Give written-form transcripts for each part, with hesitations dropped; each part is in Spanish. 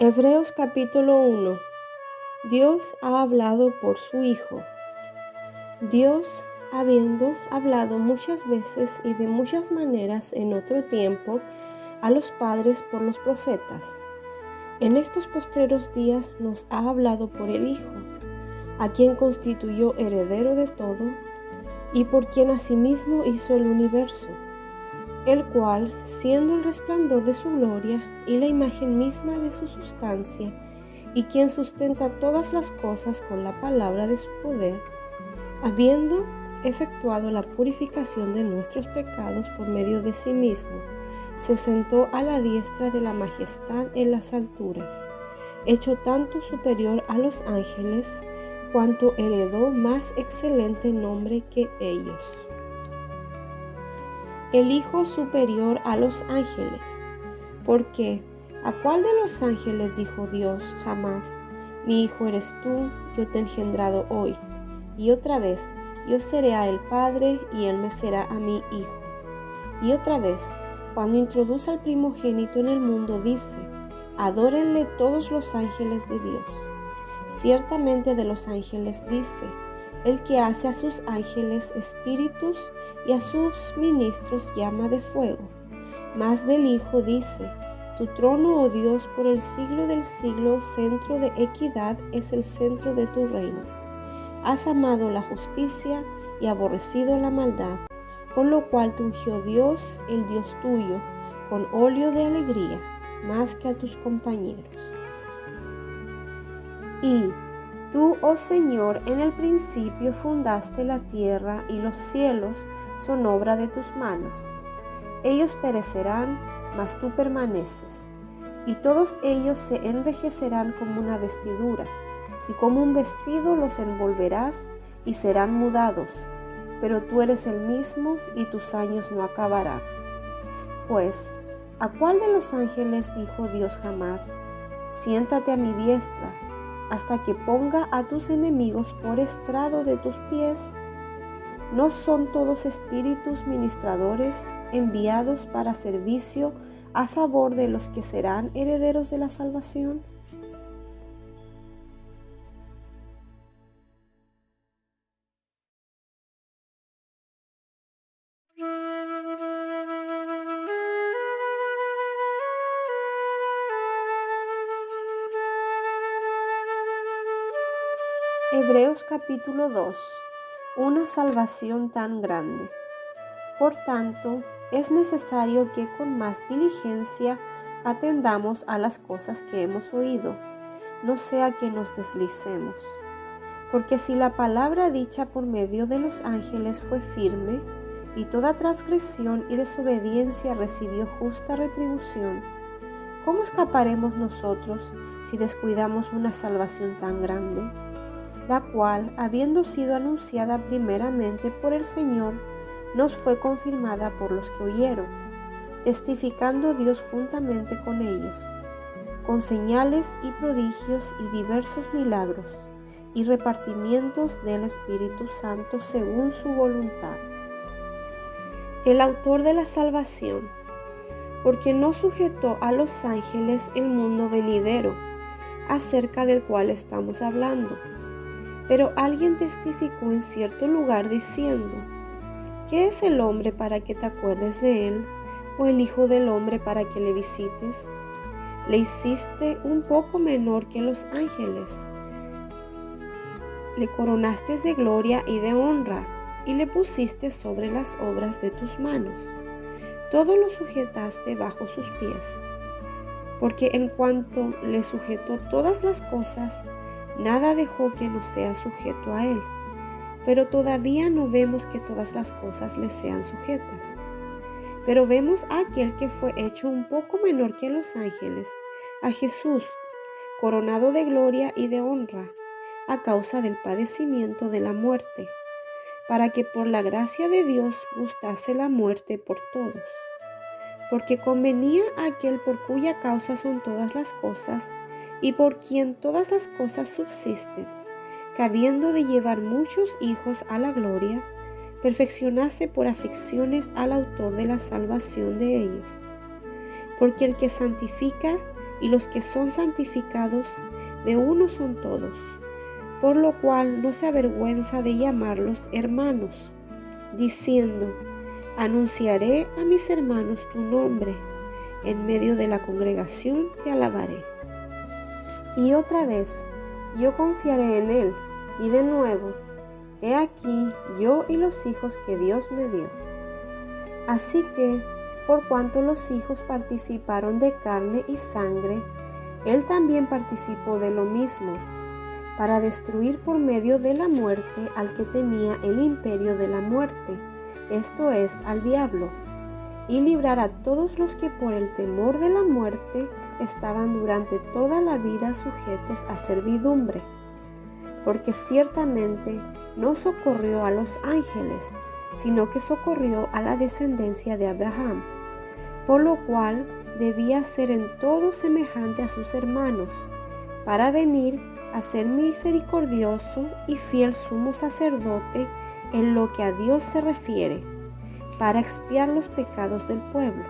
Hebreos capítulo 1. Dios ha hablado por su Hijo. Dios, habiendo hablado muchas veces y de muchas maneras en otro tiempo a los padres por los profetas, en estos postreros días nos ha hablado por el Hijo, a quien constituyó heredero de todo y por quien asimismo hizo el universo, el cual, siendo el resplandor de su gloria y la imagen misma de su sustancia, y quien sustenta todas las cosas con la palabra de su poder, habiendo efectuado la purificación de nuestros pecados por medio de sí mismo, se sentó a la diestra de la majestad en las alturas, hecho tanto superior a los ángeles, cuanto heredó más excelente nombre que ellos. El Hijo superior a los ángeles, porque ¿a cuál de los ángeles dijo Dios jamás: mi Hijo eres tú, yo te he engendrado hoy? Y otra vez, yo seré a él padre y él me será a mí hijo. Y otra vez, cuando introduce al primogénito en el mundo, dice: adórenle todos los ángeles de Dios. Ciertamente de los ángeles dice: el que hace a sus ángeles espíritus y a sus ministros llama de fuego. Mas del Hijo dice: tu trono, oh Dios, por el siglo del siglo, centro de equidad es el centro de tu reino. Has amado la justicia y aborrecido la maldad, con lo cual te ungió Dios, el Dios tuyo, con óleo de alegría, más que a tus compañeros. Y tú, oh Señor, en el principio fundaste la tierra y los cielos son obra de tus manos. Ellos perecerán, mas tú permaneces, y todos ellos se envejecerán como una vestidura, y como un vestido los envolverás y serán mudados, pero tú eres el mismo y tus años no acabarán. Pues, ¿a cuál de los ángeles dijo Dios jamás: siéntate a mi diestra, hasta que ponga a tus enemigos por estrado de tus pies? ¿No son todos espíritus ministradores enviados para servicio a favor de los que serán herederos de la salvación? Hebreos capítulo 2. Una salvación tan grande. Por tanto, es necesario que con más diligencia atendamos a las cosas que hemos oído, no sea que nos deslicemos. Porque si la palabra dicha por medio de los ángeles fue firme, y toda transgresión y desobediencia recibió justa retribución, ¿cómo escaparemos nosotros si descuidamos una salvación tan grande, la cual, habiendo sido anunciada primeramente por el Señor, nos fue confirmada por los que oyeron, testificando Dios juntamente con ellos, con señales y prodigios y diversos milagros, y repartimientos del Espíritu Santo según su voluntad? El autor de la salvación, porque no sujetó a los ángeles el mundo venidero, acerca del cual estamos hablando. Pero alguien testificó en cierto lugar diciendo: ¿qué es el hombre para que te acuerdes de él, o el hijo del hombre para que le visites? Le hiciste un poco menor que los ángeles, le coronaste de gloria y de honra, y le pusiste sobre las obras de tus manos. Todo lo sujetaste bajo sus pies. Porque en cuanto le sujetó todas las cosas, nada dejó que no sea sujeto a él. Pero todavía no vemos que todas las cosas le sean sujetas. Pero vemos a aquel que fue hecho un poco menor que los ángeles, a Jesús, coronado de gloria y de honra, a causa del padecimiento de la muerte, para que por la gracia de Dios gustase la muerte por todos. Porque convenía a aquel por cuya causa son todas las cosas, y por quien todas las cosas subsisten, que habiendo de llevar muchos hijos a la gloria, perfeccionase por aflicciones al autor de la salvación de ellos. Porque el que santifica y los que son santificados, de uno son todos, por lo cual no se avergüenza de llamarlos hermanos, diciendo: anunciaré a mis hermanos tu nombre, en medio de la congregación te alabaré. Y otra vez, yo confiaré en él, y de nuevo, he aquí yo y los hijos que Dios me dio. Así que, por cuanto los hijos participaron de carne y sangre, él también participó de lo mismo, para destruir por medio de la muerte al que tenía el imperio de la muerte, esto es, al diablo, y librar a todos los que por el temor de la muerte estaban durante toda la vida sujetos a servidumbre. Porque ciertamente no socorrió a los ángeles, sino que socorrió a la descendencia de Abraham, por lo cual debía ser en todo semejante a sus hermanos, para venir a ser misericordioso y fiel sumo sacerdote en lo que a Dios se refiere, para expiar los pecados del pueblo.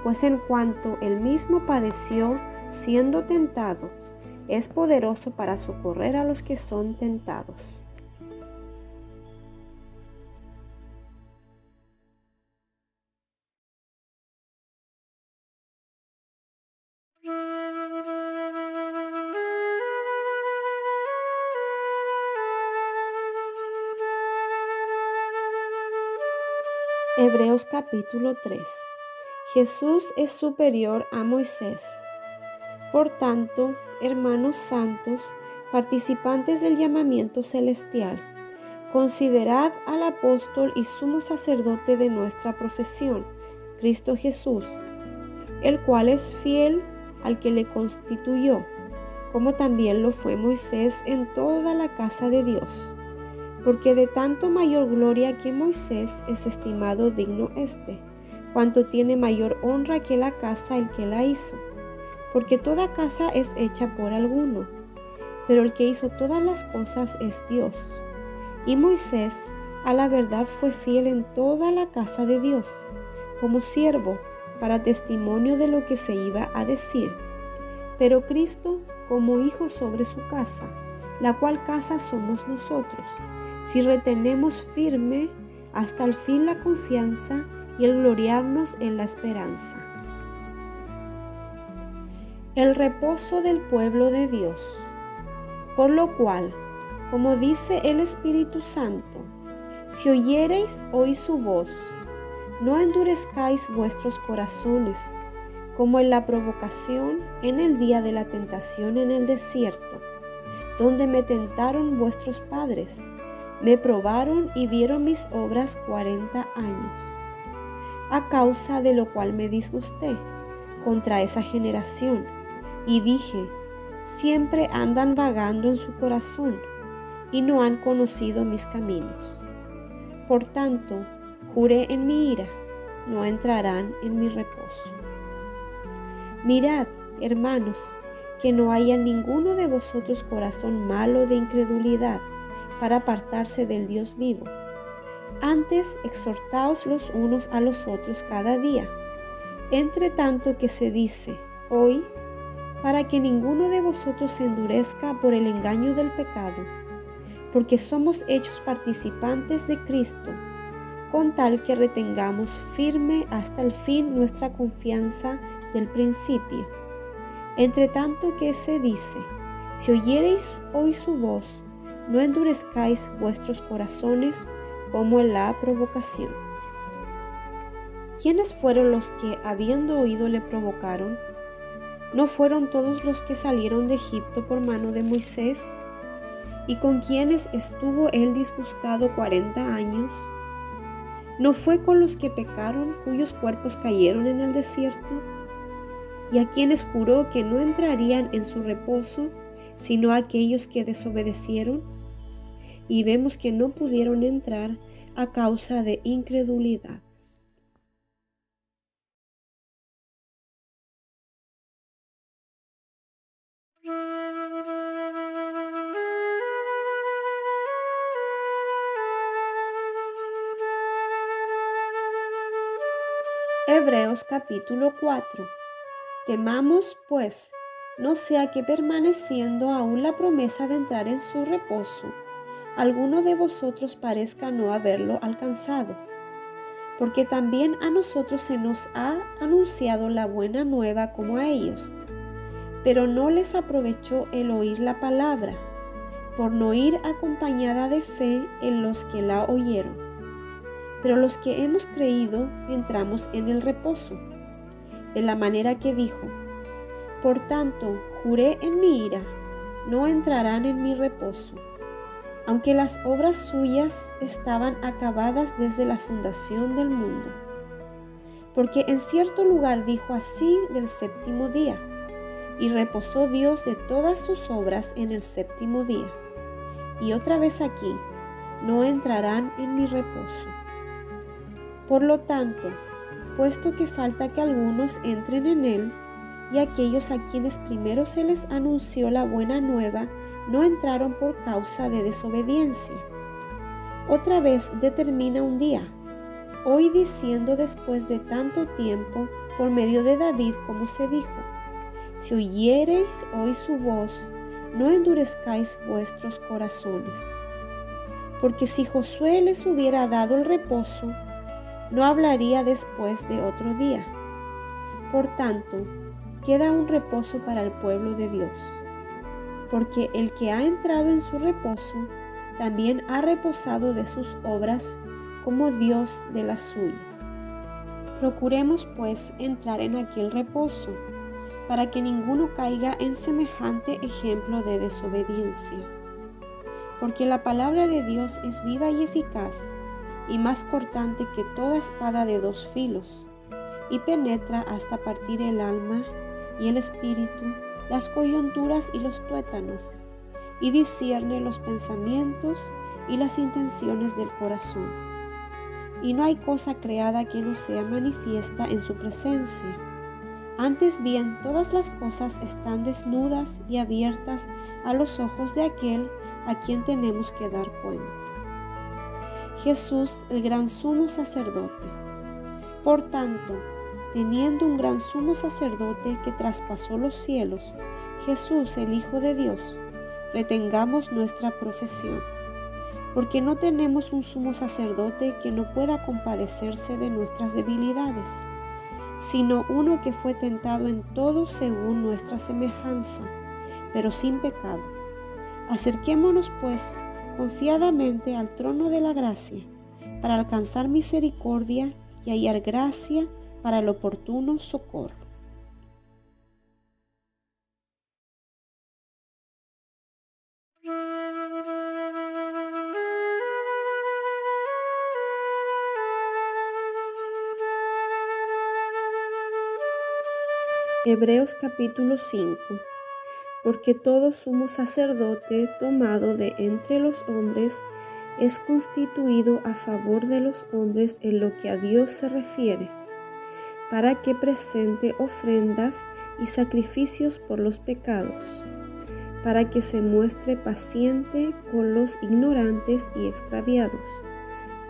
Pues en cuanto él mismo padeció siendo tentado, es poderoso para socorrer a los que son tentados. Hebreos capítulo 3. Jesús es superior a Moisés. Por tanto, hermanos santos, participantes del llamamiento celestial, considerad al apóstol y sumo sacerdote de nuestra profesión, Cristo Jesús, el cual es fiel al que le constituyó, como también lo fue Moisés en toda la casa de Dios. Porque de tanto mayor gloria que Moisés es estimado digno cuanto tiene mayor honra que la casa el que la hizo. Porque toda casa es hecha por alguno, pero el que hizo todas las cosas es Dios. Y Moisés, a la verdad, fue fiel en toda la casa de Dios, como siervo, para testimonio de lo que se iba a decir. Pero Cristo, como hijo sobre su casa, la cual casa somos nosotros, si retenemos firme hasta el fin la confianza y el gloriarnos en la esperanza. El reposo del pueblo de Dios. Por lo cual, como dice el Espíritu Santo, si oyereis hoy su voz, no endurezcáis vuestros corazones, como en la provocación en el día de la tentación en el desierto, donde me tentaron vuestros padres, me probaron y vieron mis obras 40 años. A causa de lo cual me disgusté contra esa generación, y dije: siempre andan vagando en su corazón, y no han conocido mis caminos. Por tanto, juré en mi ira: no entrarán en mi reposo. Mirad, hermanos, que no haya en ninguno de vosotros corazón malo de incredulidad, para apartarse del Dios vivo. Antes, exhortaos los unos a los otros cada día, entre tanto que se dice hoy, para que ninguno de vosotros se endurezca por el engaño del pecado, porque somos hechos participantes de Cristo, con tal que retengamos firme hasta el fin nuestra confianza del principio. Entre tanto que se dice: si oyereis hoy su voz, no endurezcáis vuestros corazones como en la provocación. ¿Quiénes fueron los que, habiendo oído, le provocaron? ¿No fueron todos los que salieron de Egipto por mano de Moisés? ¿Y con quienes estuvo él disgustado 40 años? ¿No fue con los que pecaron, cuyos cuerpos cayeron en el desierto? ¿Y a quienes juró que no entrarían en su reposo, sino a aquellos que desobedecieron? Y vemos que no pudieron entrar a causa de incredulidad. Hebreos capítulo 4. Temamos, pues, no sea que permaneciendo aún la promesa de entrar en su reposo, alguno de vosotros parezca no haberlo alcanzado. Porque también a nosotros se nos ha anunciado la buena nueva como a ellos, pero no les aprovechó el oír la palabra, por no ir acompañada de fe en los que la oyeron. Pero los que hemos creído entramos en el reposo, de la manera que dijo: por tanto, juré en mi ira, no entrarán en mi reposo, aunque las obras suyas estaban acabadas desde la fundación del mundo. Porque en cierto lugar dijo así del séptimo día, y reposó Dios de todas sus obras en el séptimo día. Y otra vez aquí, no entrarán en mi reposo. Por lo tanto, puesto que falta que algunos entren en él, y aquellos a quienes primero se les anunció la buena nueva no entraron por causa de desobediencia. Otra vez determina un día, hoy diciendo después de tanto tiempo por medio de David como se dijo: si oyereis hoy su voz, no endurezcáis vuestros corazones. Porque si Josué les hubiera dado el reposo, no hablaría después de otro día. Por tanto, queda un reposo para el pueblo de Dios, porque el que ha entrado en su reposo, también ha reposado de sus obras como Dios de las suyas. Procuremos pues entrar en aquel reposo, para que ninguno caiga en semejante ejemplo de desobediencia. Porque la palabra de Dios es viva y eficaz, y más cortante que toda espada de dos filos, y penetra hasta partir el alma y el espíritu, las coyunturas y los tuétanos, y discierne los pensamientos y las intenciones del corazón. Y no hay cosa creada que no sea manifiesta en su presencia. Antes bien, todas las cosas están desnudas y abiertas a los ojos de aquel a quien tenemos que dar cuenta. Jesús, el gran sumo sacerdote. Por tanto, teniendo un gran sumo sacerdote que traspasó los cielos, Jesús, el Hijo de Dios, retengamos nuestra profesión, porque no tenemos un sumo sacerdote que no pueda compadecerse de nuestras debilidades, sino uno que fue tentado en todo según nuestra semejanza, pero sin pecado. Acerquémonos, pues, confiadamente al trono de la gracia, para alcanzar misericordia y hallar gracia para el oportuno socorro. Hebreos capítulo 5. Porque todo sumo sacerdote tomado de entre los hombres es constituido a favor de los hombres en lo que a Dios se refiere, para que presente ofrendas y sacrificios por los pecados, para que se muestre paciente con los ignorantes y extraviados,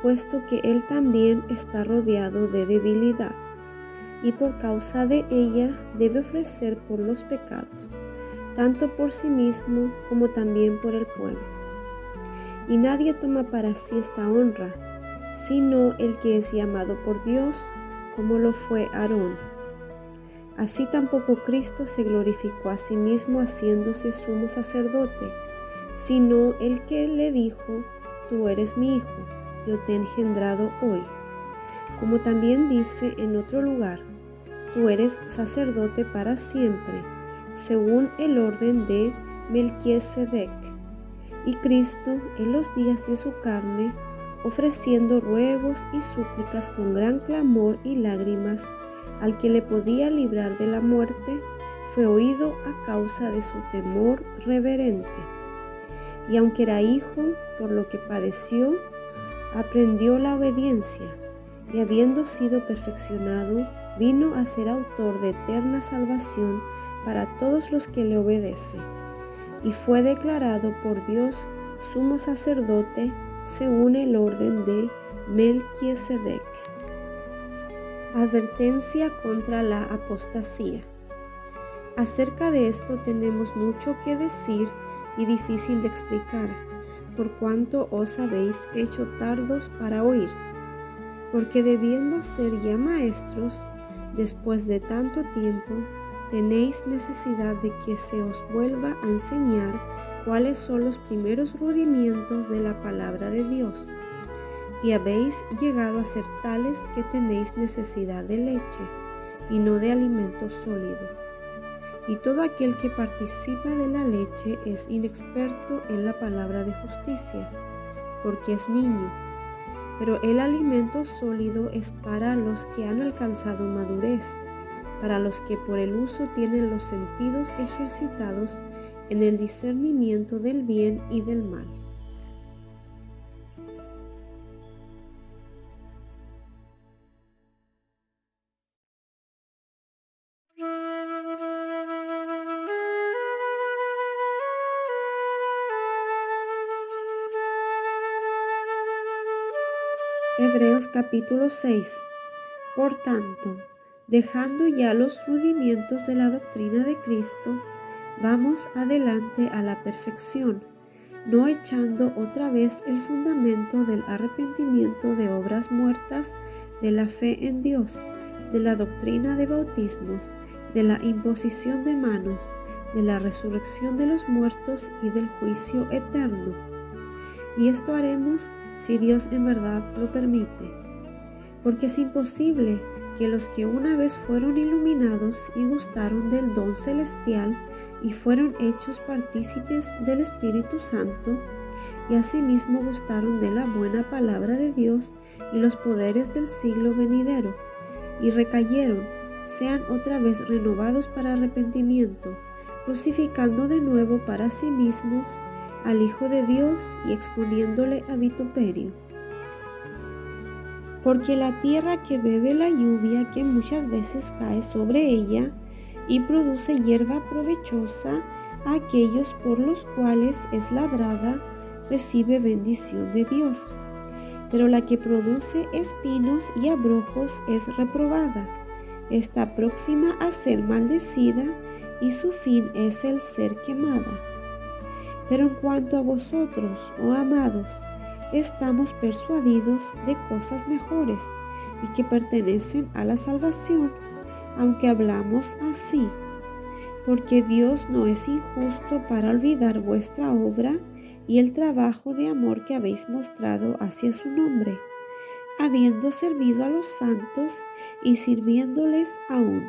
puesto que Él también está rodeado de debilidad, y por causa de ella debe ofrecer por los pecados, tanto por sí mismo como también por el pueblo. Y nadie toma para sí esta honra, sino el que es llamado por Dios, como lo fue Aarón. Así tampoco Cristo se glorificó a sí mismo haciéndose sumo sacerdote, sino el que le dijo: tú eres mi hijo, yo te he engendrado hoy. Como también dice en otro lugar: tú eres sacerdote para siempre, según el orden de Melquisedec. Y Cristo, en los días de su carne, ofreciendo ruegos y súplicas con gran clamor y lágrimas al que le podía librar de la muerte, fue oído a causa de su temor reverente. Y aunque era hijo, por lo que padeció, aprendió la obediencia, y habiendo sido perfeccionado, vino a ser autor de eterna salvación para todos los que le obedecen, y fue declarado por Dios sumo sacerdote según el orden de Melquisedec. Advertencia contra la apostasía. Acerca de esto tenemos mucho que decir y difícil de explicar, por cuanto os habéis hecho tardos para oír. Porque debiendo ser ya maestros, después de tanto tiempo, tenéis necesidad de que se os vuelva a enseñar cuáles son los primeros rudimientos de la palabra de Dios. Y habéis llegado a ser tales que tenéis necesidad de leche, y no de alimento sólido. Y todo aquel que participa de la leche es inexperto en la palabra de justicia, porque es niño. Pero el alimento sólido es para los que han alcanzado madurez, para los que por el uso tienen los sentidos ejercitados en el discernimiento del bien y del mal. Hebreos capítulo 6. Por tanto, dejando ya los rudimientos de la doctrina de Cristo, vamos adelante a la perfección, no echando otra vez el fundamento del arrepentimiento de obras muertas, de la fe en Dios, de la doctrina de bautismos, de la imposición de manos, de la resurrección de los muertos y del juicio eterno. Y esto haremos si Dios en verdad lo permite, porque es imposible que los que una vez fueron iluminados y gustaron del don celestial y fueron hechos partícipes del Espíritu Santo, y asimismo gustaron de la buena palabra de Dios y los poderes del siglo venidero, y recayeron, sean otra vez renovados para arrepentimiento, crucificando de nuevo para sí mismos al Hijo de Dios y exponiéndole a vituperio. Porque la tierra que bebe la lluvia que muchas veces cae sobre ella y produce hierba provechosa a aquellos por los cuales es labrada, recibe bendición de Dios. Pero la que produce espinos y abrojos es reprobada, está próxima a ser maldecida y su fin es el ser quemada. Pero en cuanto a vosotros, oh amados, estamos persuadidos de cosas mejores y que pertenecen a la salvación, aunque hablamos así, porque Dios no es injusto para olvidar vuestra obra y el trabajo de amor que habéis mostrado hacia su nombre, habiendo servido a los santos y sirviéndoles aún.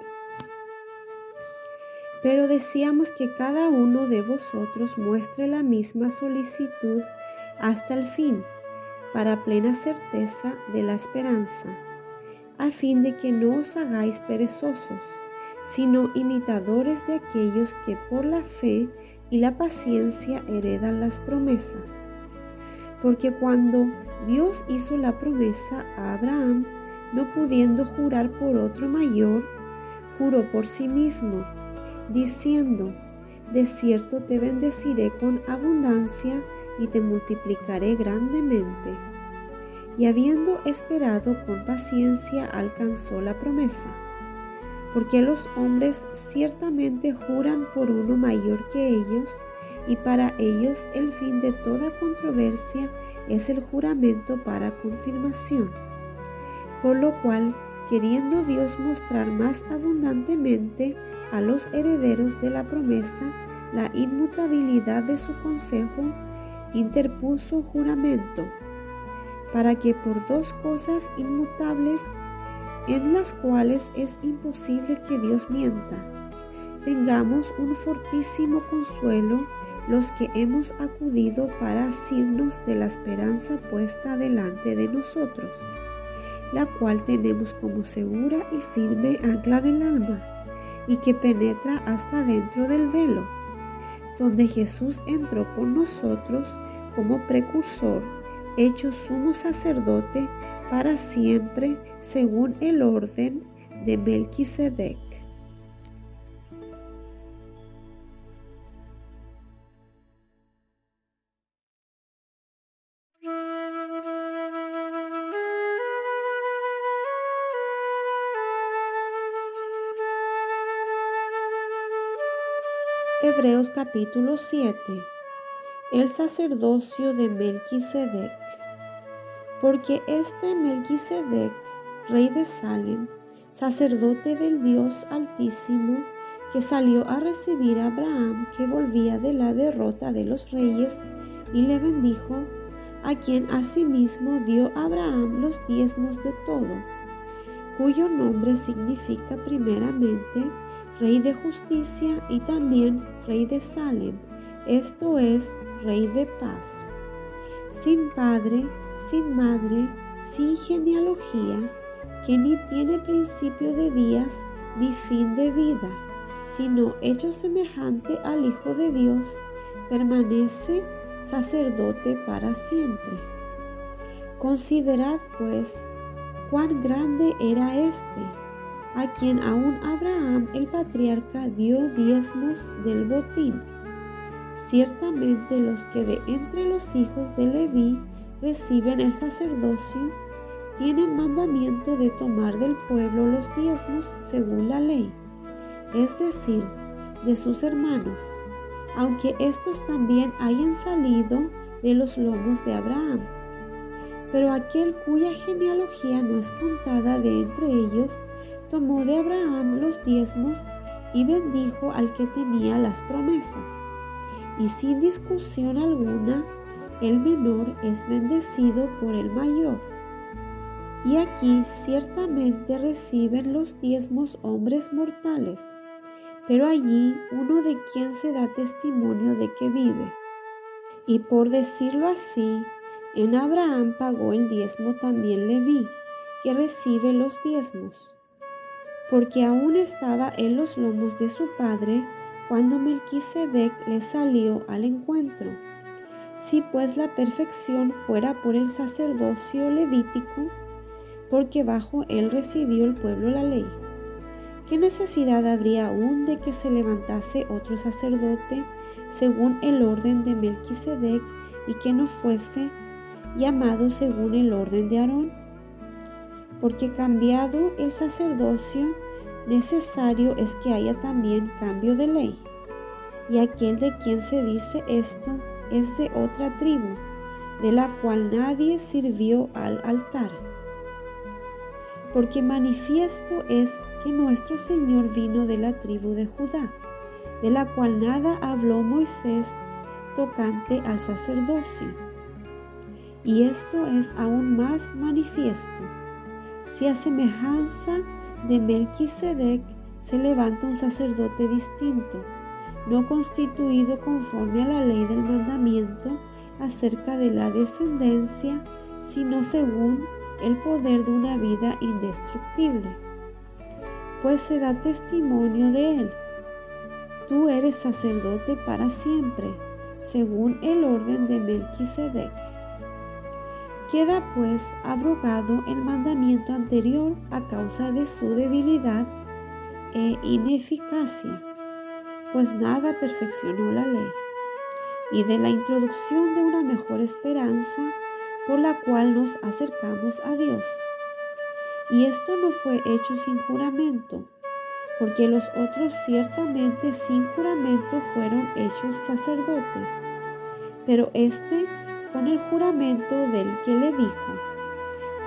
Pero deseamos que cada uno de vosotros muestre la misma solicitud hasta el fin, para plena certeza de la esperanza, a fin de que no os hagáis perezosos, sino imitadores de aquellos que por la fe y la paciencia heredan las promesas. Porque cuando Dios hizo la promesa a Abraham, no pudiendo jurar por otro mayor, juró por sí mismo, diciendo: de cierto te bendeciré con abundancia y te multiplicaré grandemente. Y habiendo esperado con paciencia, alcanzó la promesa. Porque los hombres ciertamente juran por uno mayor que ellos, y para ellos el fin de toda controversia es el juramento para confirmación. Por lo cual, queriendo Dios mostrar más abundantemente a los herederos de la promesa la inmutabilidad de su consejo, interpuso juramento, para que por dos cosas inmutables, en las cuales es imposible que Dios mienta, tengamos un fortísimo consuelo los que hemos acudido para asirnos de la esperanza puesta delante de nosotros, la cual tenemos como segura y firme ancla del alma, y que penetra hasta dentro del velo, donde Jesús entró por nosotros como precursor, hecho sumo sacerdote para siempre, según el orden de Melquisedec. Hebreos capítulo 7. El sacerdocio de Melquisedec. Porque este Melquisedec, rey de Salem, sacerdote del Dios Altísimo, que salió a recibir a Abraham, que volvía de la derrota de los reyes, y le bendijo, a quien asimismo dio Abraham los diezmos de todo, cuyo nombre significa primeramente Rey de Justicia y también Rey de Salem, esto es, Rey de Paz. Sin padre, sin madre, sin genealogía, que ni tiene principio de días ni fin de vida, sino hecho semejante al Hijo de Dios, permanece sacerdote para siempre. Considerad pues cuán grande era este, a quien aún Abraham el patriarca dio diezmos del botín. Ciertamente los que de entre los hijos de Leví reciben el sacerdocio, tienen mandamiento de tomar del pueblo los diezmos según la ley, es decir, de sus hermanos, aunque estos también hayan salido de los lomos de Abraham. Pero aquel cuya genealogía no es contada de entre ellos, tomó de Abraham los diezmos y bendijo al que tenía las promesas. Y sin discusión alguna, el menor es bendecido por el mayor. Y aquí ciertamente reciben los diezmos hombres mortales, pero allí uno de quien se da testimonio de que vive. Y por decirlo así, en Abraham pagó el diezmo también Leví, que recibe los diezmos, porque aún estaba en los lomos de su padre cuando Melquisedec le salió al encuentro. Si pues la perfección fuera por el sacerdocio levítico, porque bajo él recibió el pueblo la ley, ¿qué necesidad habría aún de que se levantase otro sacerdote según el orden de Melquisedec y que no fuese llamado según el orden de Aarón? Porque cambiado el sacerdocio, necesario es que haya también cambio de ley. Y aquel de quien se dice esto es de otra tribu, de la cual nadie sirvió al altar. Porque manifiesto es que nuestro Señor vino de la tribu de Judá, de la cual nada habló Moisés tocante al sacerdocio. Y esto es aún más manifiesto, si a semejanza de Melquisedec se levanta un sacerdote distinto, no constituido conforme a la ley del mandamiento acerca de la descendencia, sino según el poder de una vida indestructible. Pues se da testimonio de él: tú eres sacerdote para siempre, según el orden de Melquisedec. Queda pues abrogado el mandamiento anterior a causa de su debilidad e ineficacia, pues nada perfeccionó la ley, y de la introducción de una mejor esperanza por la cual nos acercamos a Dios. Y esto no fue hecho sin juramento, porque los otros ciertamente sin juramento fueron hechos sacerdotes, pero este con el juramento del que le dijo: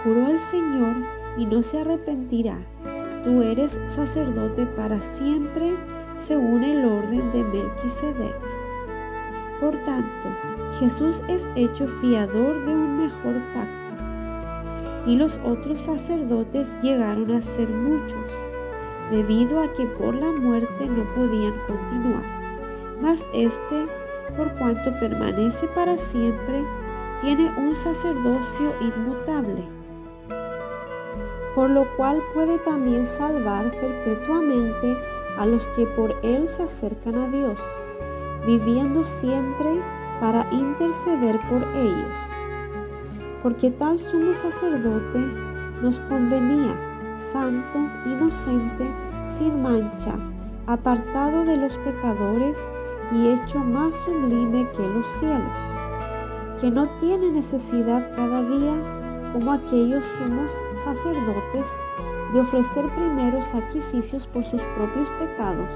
juró el Señor y no se arrepentirá, tú eres sacerdote para siempre según el orden de Melquisedec. Por tanto, Jesús es hecho fiador de un mejor pacto, y los otros sacerdotes llegaron a ser muchos, debido a que por la muerte no podían continuar. Mas este, por cuanto permanece para siempre, tiene un sacerdocio inmutable, por lo cual puede también salvar perpetuamente a los que por él se acercan a Dios, viviendo siempre para interceder por ellos. Porque tal sumo sacerdote nos convenía, santo, inocente, sin mancha, apartado de los pecadores y hecho más sublime que los cielos, que no tiene necesidad cada día, como aquellos sumos sacerdotes, de ofrecer primero sacrificios por sus propios pecados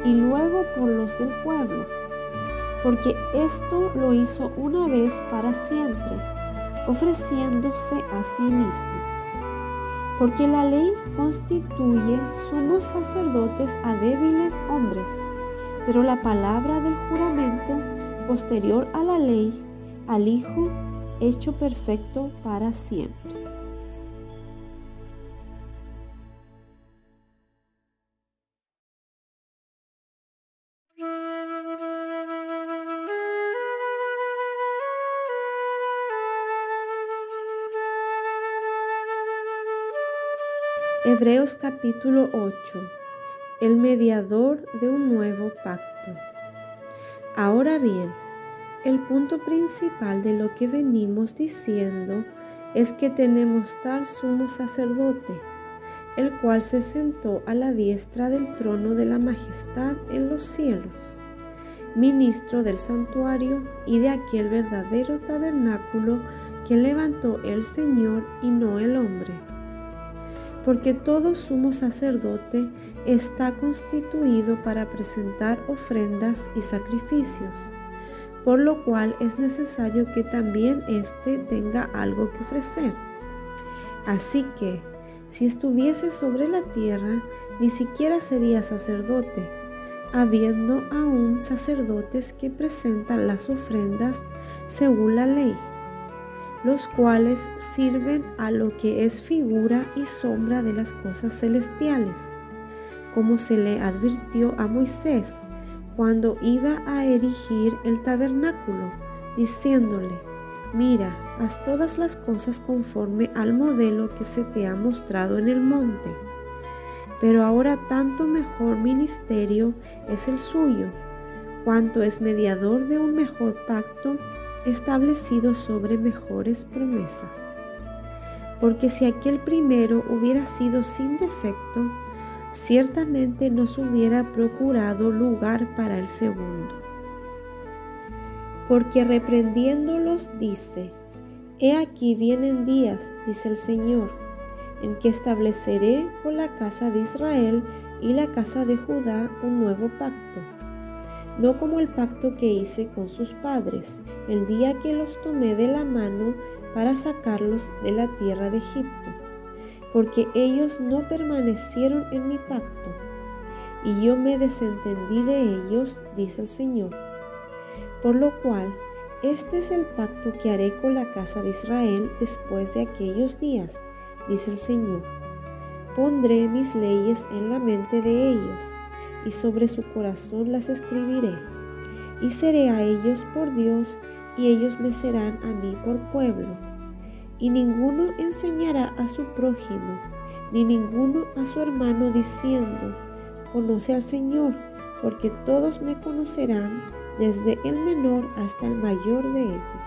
y luego por los del pueblo, porque esto lo hizo una vez para siempre, ofreciéndose a sí mismo. Porque la ley constituye sumos sacerdotes a débiles hombres, pero la palabra del juramento posterior a la ley, al Hijo hecho perfecto para siempre. Hebreos capítulo 8. El mediador de un nuevo pacto. Ahora bien, el punto principal de lo que venimos diciendo es que tenemos tal sumo sacerdote, el cual se sentó a la diestra del trono de la majestad en los cielos, ministro del santuario y de aquel verdadero tabernáculo que levantó el Señor y no el hombre. Porque todo sumo sacerdote está constituido para presentar ofrendas y sacrificios, por lo cual es necesario que también éste tenga algo que ofrecer. Así que, si estuviese sobre la tierra, ni siquiera sería sacerdote, habiendo aún sacerdotes que presentan las ofrendas según la ley, los cuales sirven a lo que es figura y sombra de las cosas celestiales, como se le advirtió a Moisés cuando iba a erigir el tabernáculo, diciéndole: mira, haz todas las cosas conforme al modelo que se te ha mostrado en el monte. Pero ahora tanto mejor ministerio es el suyo, cuanto es mediador de un mejor pacto establecido sobre mejores promesas. Porque si aquel primero hubiera sido sin defecto, ciertamente nos hubiera procurado lugar para el segundo. Porque reprendiéndolos dice: He aquí vienen días, dice el Señor, en que estableceré con la casa de Israel y la casa de Judá un nuevo pacto, no como el pacto que hice con sus padres el día que los tomé de la mano para sacarlos de la tierra de Egipto, porque ellos no permanecieron en mi pacto, y yo me desentendí de ellos, dice el Señor. Por lo cual, este es el pacto que haré con la casa de Israel después de aquellos días, dice el Señor. Pondré mis leyes en la mente de ellos, y sobre su corazón las escribiré, y seré a ellos por Dios, y ellos me serán a mí por pueblo. Y ninguno enseñará a su prójimo, ni ninguno a su hermano, diciendo: Conoce al Señor, porque todos me conocerán, desde el menor hasta el mayor de ellos.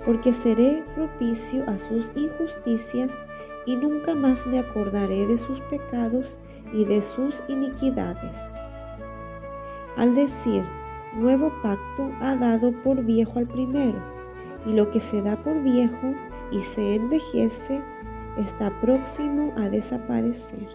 Porque seré propicio a sus injusticias, y nunca más me acordaré de sus pecados y de sus iniquidades. Al decir nuevo pacto, ha dado por viejo al primero, y lo que se da por viejo y se envejece está próximo a desaparecer.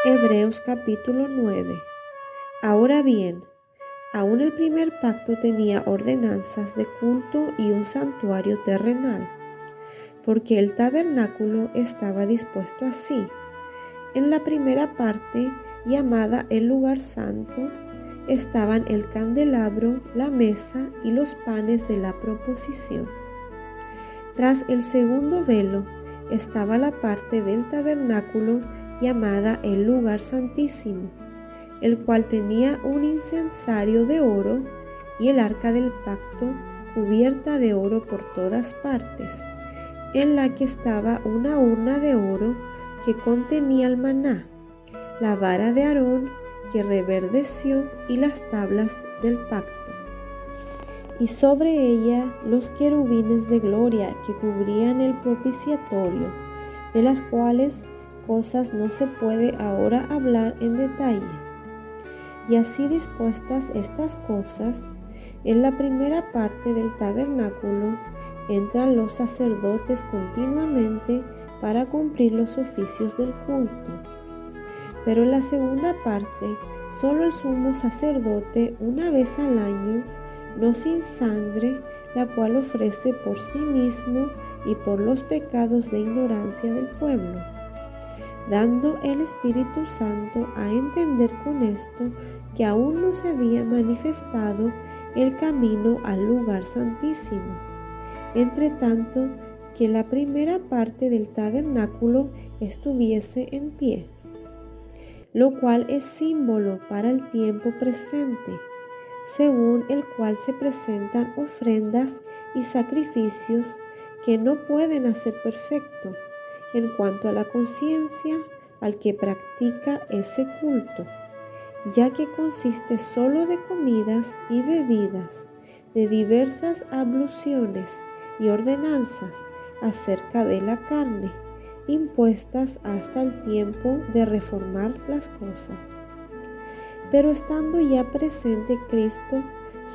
Hebreos capítulo 9. Ahora bien, aún el primer pacto tenía ordenanzas de culto y un santuario terrenal, porque el tabernáculo estaba dispuesto así. En la primera parte, llamada el lugar santo, estaban el candelabro, la mesa y los panes de la proposición. Tras el segundo velo estaba la parte del tabernáculo llamada el lugar santísimo, el cual tenía un incensario de oro y el arca del pacto cubierta de oro por todas partes, en la que estaba una urna de oro que contenía el maná, la vara de Aarón que reverdeció y las tablas del pacto. Y sobre ella los querubines de gloria que cubrían el propiciatorio, de las cuales cosas no se puede ahora hablar en detalle. Y así dispuestas estas cosas, en la primera parte del tabernáculo entran los sacerdotes continuamente para cumplir los oficios del culto. Pero en la segunda parte, solo el sumo sacerdote una vez al año, no sin sangre, la cual ofrece por sí mismo y por los pecados de ignorancia del pueblo, dando el Espíritu Santo a entender con esto que aún no se había manifestado el camino al lugar santísimo, entre tanto que la primera parte del tabernáculo estuviese en pie, lo cual es símbolo para el tiempo presente, según el cual se presentan ofrendas y sacrificios que no pueden hacer perfecto en cuanto a la conciencia al que practica ese culto, ya que consiste solo de comidas y bebidas, de diversas abluciones y ordenanzas acerca de la carne, impuestas hasta el tiempo de reformar las cosas. Pero estando ya presente Cristo,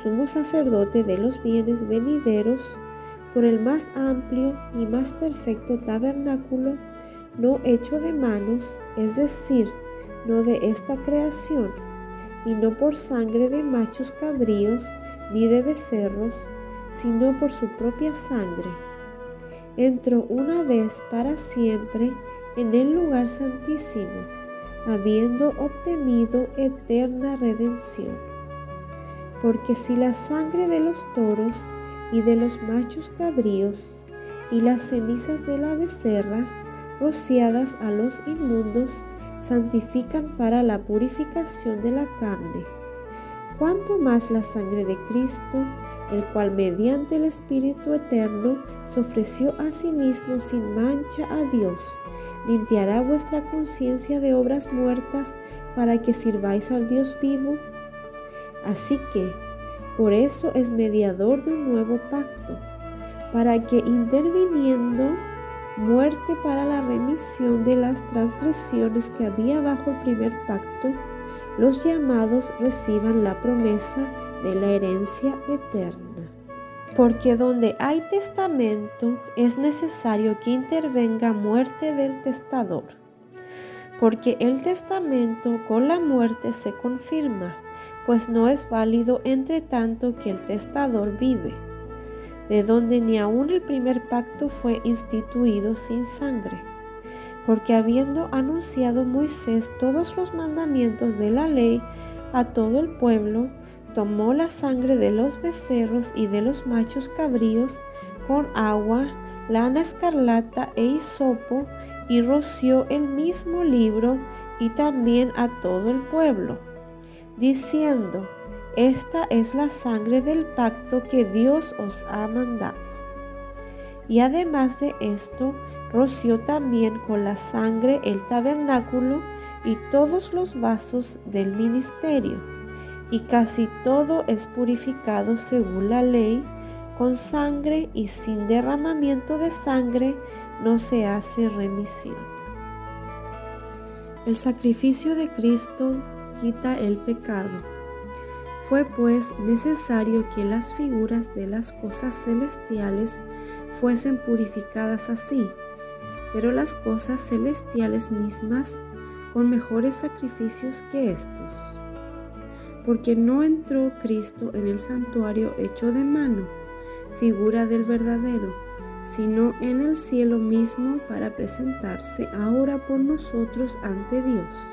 sumo sacerdote de los bienes venideros, por el más amplio y más perfecto tabernáculo, no hecho de manos, es decir, no de esta creación, y no por sangre de machos cabríos ni de becerros, sino por su propia sangre, entró una vez para siempre en el lugar santísimo, habiendo obtenido eterna redención. Porque si la sangre de los toros y de los machos cabríos y las cenizas de la becerra, rociadas a los inmundos, santifican para la purificación de la carne, cuánto más la sangre de Cristo, el cual mediante el Espíritu Eterno se ofreció a sí mismo sin mancha a Dios, limpiará vuestra conciencia de obras muertas para que sirváis al Dios vivo. Así que, por eso es mediador de un nuevo pacto, para que interviniendo muerte para la remisión de las transgresiones que había bajo el primer pacto, los llamados reciban la promesa de la herencia eterna. Porque donde hay testamento es necesario que intervenga muerte del testador, porque el testamento con la muerte se confirma, pues no es válido entre tanto que el testador vive, de donde ni aun el primer pacto fue instituido sin sangre. Porque habiendo anunciado Moisés todos los mandamientos de la ley a todo el pueblo, tomó la sangre de los becerros y de los machos cabríos con agua, lana escarlata e hisopo, y roció el mismo libro y también a todo el pueblo, diciendo: esta es la sangre del pacto que Dios os ha mandado. Y además de esto, roció también con la sangre el tabernáculo y todos los vasos del ministerio, y casi todo es purificado según la ley, con sangre, y sin derramamiento de sangre no se hace remisión. El sacrificio de Cristo quita el pecado. Fue pues necesario que las figuras de las cosas celestiales fuesen purificadas así, pero las cosas celestiales mismas con mejores sacrificios que estos. Porque no entró Cristo en el santuario hecho de mano, figura del verdadero, sino en el cielo mismo para presentarse ahora por nosotros ante Dios,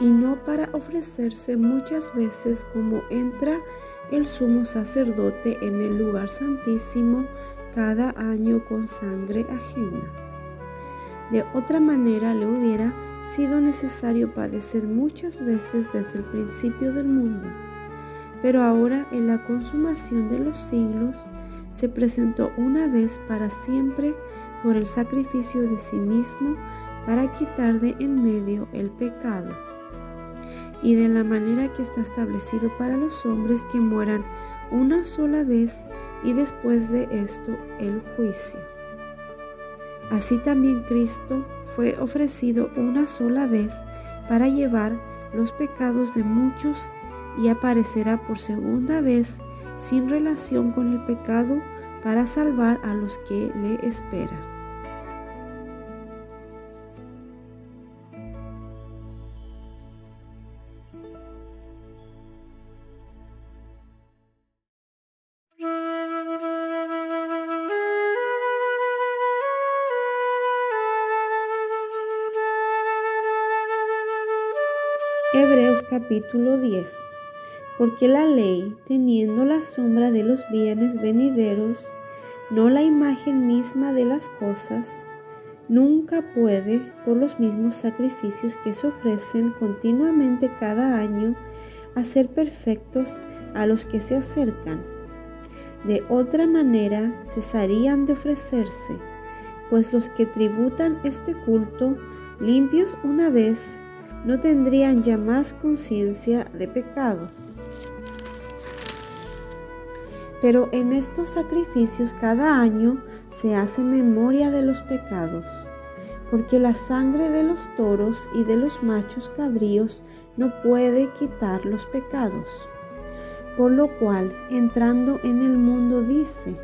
y no para ofrecerse muchas veces como entra el sumo sacerdote en el lugar santísimo cada año con sangre ajena. De otra manera le hubiera sido necesario padecer muchas veces desde el principio del mundo, pero ahora en la consumación de los siglos se presentó una vez para siempre por el sacrificio de sí mismo para quitar de en medio el pecado, y de la manera que está establecido para los hombres que mueran una sola vez y después de esto el juicio. Así también Cristo fue ofrecido una sola vez para llevar los pecados de muchos y aparecerá por segunda vez sin relación con el pecado para salvar a los que le esperan. Hebreos capítulo 10. Porque la ley, teniendo la sombra de los bienes venideros, no la imagen misma de las cosas, nunca puede, por los mismos sacrificios que se ofrecen continuamente cada año, hacer perfectos a los que se acercan. De otra manera cesarían de ofrecerse, pues los que tributan este culto, limpios una vez, no tendrían ya más conciencia de pecado. Pero en estos sacrificios cada año se hace memoria de los pecados, porque la sangre de los toros y de los machos cabríos no puede quitar los pecados. Por lo cual, entrando en el mundo dice: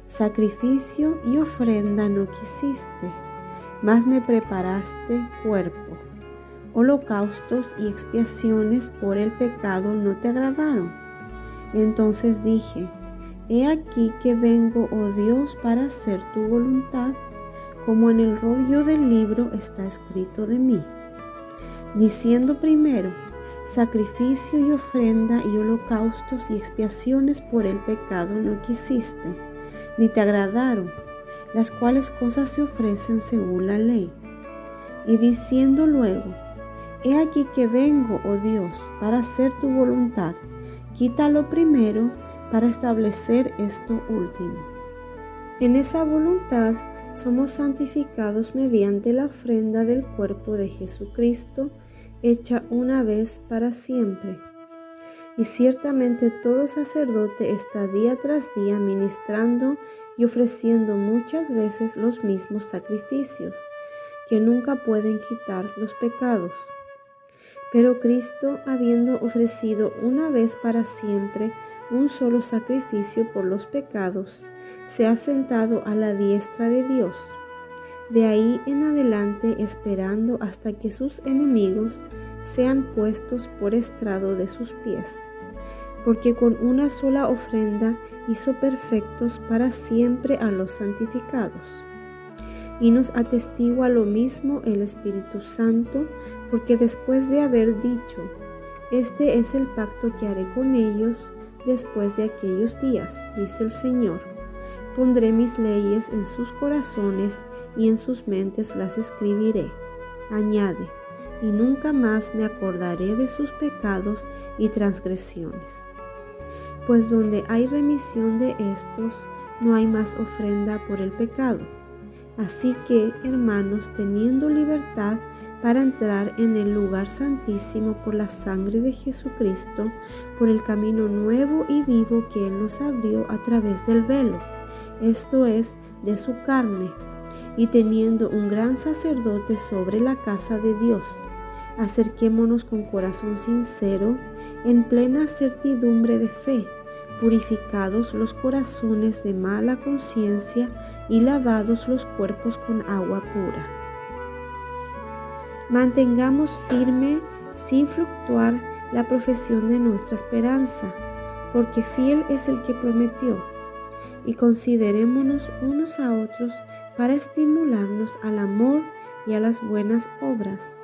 sacrificio y ofrenda no quisiste, mas me preparaste cuerpo. Holocaustos y expiaciones por el pecado no te agradaron. Entonces dije: he aquí que vengo, oh Dios, para hacer tu voluntad, como en el rollo del libro está escrito de mí. Diciendo primero: sacrificio y ofrenda y holocaustos y expiaciones por el pecado no quisiste, ni te agradaron, las cuales cosas se ofrecen según la ley. Y diciendo luego: he aquí que vengo, oh Dios, para hacer tu voluntad, quítalo primero para establecer esto último. En esa voluntad somos santificados mediante la ofrenda del cuerpo de Jesucristo, hecha una vez para siempre. Y ciertamente todo sacerdote está día tras día ministrando y ofreciendo muchas veces los mismos sacrificios, que nunca pueden quitar los pecados. Pero Cristo, habiendo ofrecido una vez para siempre un solo sacrificio por los pecados, se ha sentado a la diestra de Dios. De ahí en adelante esperando hasta que sus enemigos sean puestos por estrado de sus pies. Porque con una sola ofrenda hizo perfectos para siempre a los santificados. Y nos atestigua lo mismo el Espíritu Santo, porque después de haber dicho: este es el pacto que haré con ellos después de aquellos días, dice el Señor, pondré mis leyes en sus corazones y en sus mentes las escribiré. Añade: y nunca más me acordaré de sus pecados y transgresiones. Pues donde hay remisión de estos, no hay más ofrenda por el pecado. Así que, hermanos, teniendo libertad para entrar en el lugar santísimo por la sangre de Jesucristo, por el camino nuevo y vivo que Él nos abrió a través del velo, esto es, de su carne, y teniendo un gran sacerdote sobre la casa de Dios, acerquémonos con corazón sincero, en plena certidumbre de fe, purificados los corazones de mala conciencia y lavados los cuerpos con agua pura. Mantengamos firme, sin fluctuar, la profesión de nuestra esperanza, porque fiel es el que prometió. Y considerémonos unos a otros para estimularnos al amor y a las buenas obras,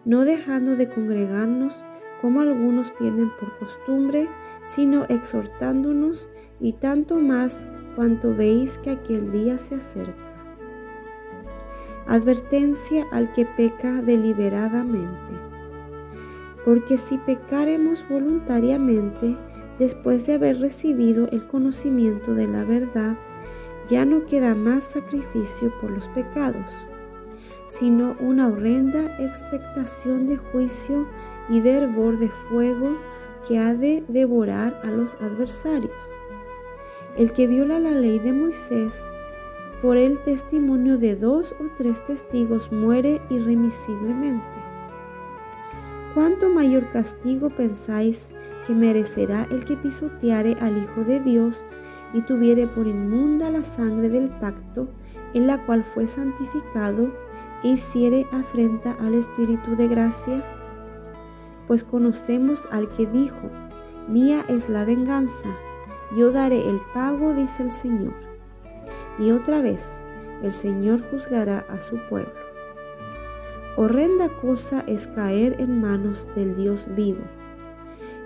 no dejando de congregarnos como algunos tienen por costumbre, sino exhortándonos, y tanto más cuanto veis que aquel día se acerca. Advertencia al que peca deliberadamente. Porque si pecaremos voluntariamente, después de haber recibido el conocimiento de la verdad, ya no queda más sacrificio por los pecados, sino una horrenda expectación de juicio y de hervor de fuego que ha de devorar a los adversarios. El que viola la ley de Moisés por el testimonio de 2 o 3 testigos muere irremisiblemente. ¿Cuánto mayor castigo pensáis que merecerá el que pisoteare al Hijo de Dios y tuviere por inmunda la sangre del pacto en la cual fue santificado e hiciere afrenta al Espíritu de gracia? Pues conocemos al que dijo: mía es la venganza, yo daré el pago, dice el Señor. Y otra vez, el Señor juzgará a su pueblo. Horrenda cosa es caer en manos del Dios vivo.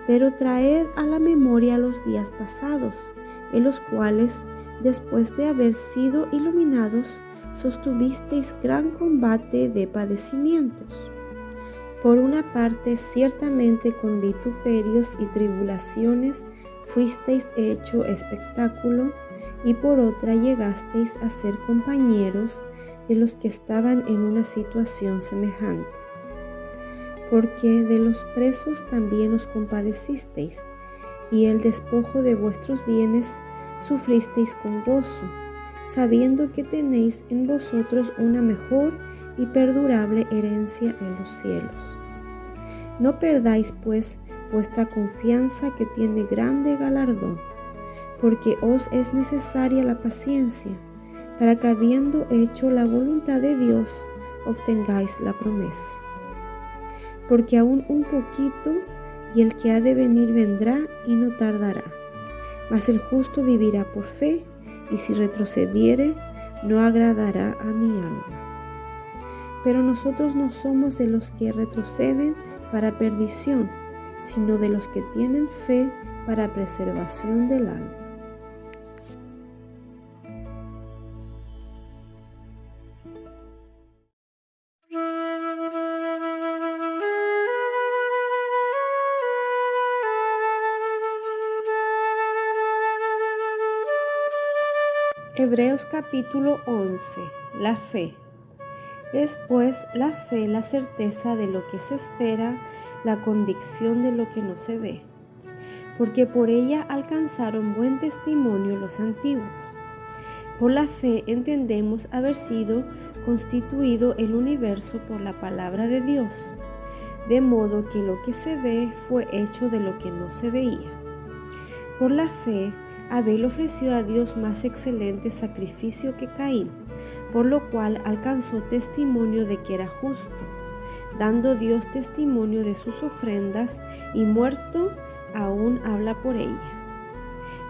Pero traed a la memoria los días pasados, en los cuales, después de haber sido iluminados, sostuvisteis gran combate de padecimientos. Por una parte, ciertamente con vituperios y tribulaciones fuisteis hecho espectáculo, y por otra llegasteis a ser compañeros de los que estaban en una situación semejante. Porque de los presos también os compadecisteis, y el despojo de vuestros bienes sufristeis con gozo, sabiendo que tenéis en vosotros una mejor y perdurable herencia en los cielos. No perdáis, pues, vuestra confianza, que tiene grande galardón, porque os es necesaria la paciencia, para que habiendo hecho la voluntad de Dios, obtengáis la promesa. Porque aún un poquito, y el que ha de venir vendrá y no tardará. Mas el justo vivirá por fe, y si retrocediere, no agradará a mi alma. Pero nosotros no somos de los que retroceden para perdición, sino de los que tienen fe para preservación del alma. Hebreos capítulo 11. La fe. Es pues la fe la certeza de lo que se espera, la convicción de lo que no se ve. Porque por ella alcanzaron buen testimonio los antiguos. Por la fe entendemos haber sido constituido el universo por la palabra de Dios, de modo que lo que se ve fue hecho de lo que no se veía. Por la fe, Abel ofreció a Dios más excelente sacrificio que Caín, por lo cual alcanzó testimonio de que era justo, dando Dios testimonio de sus ofrendas, y muerto aún habla por ella.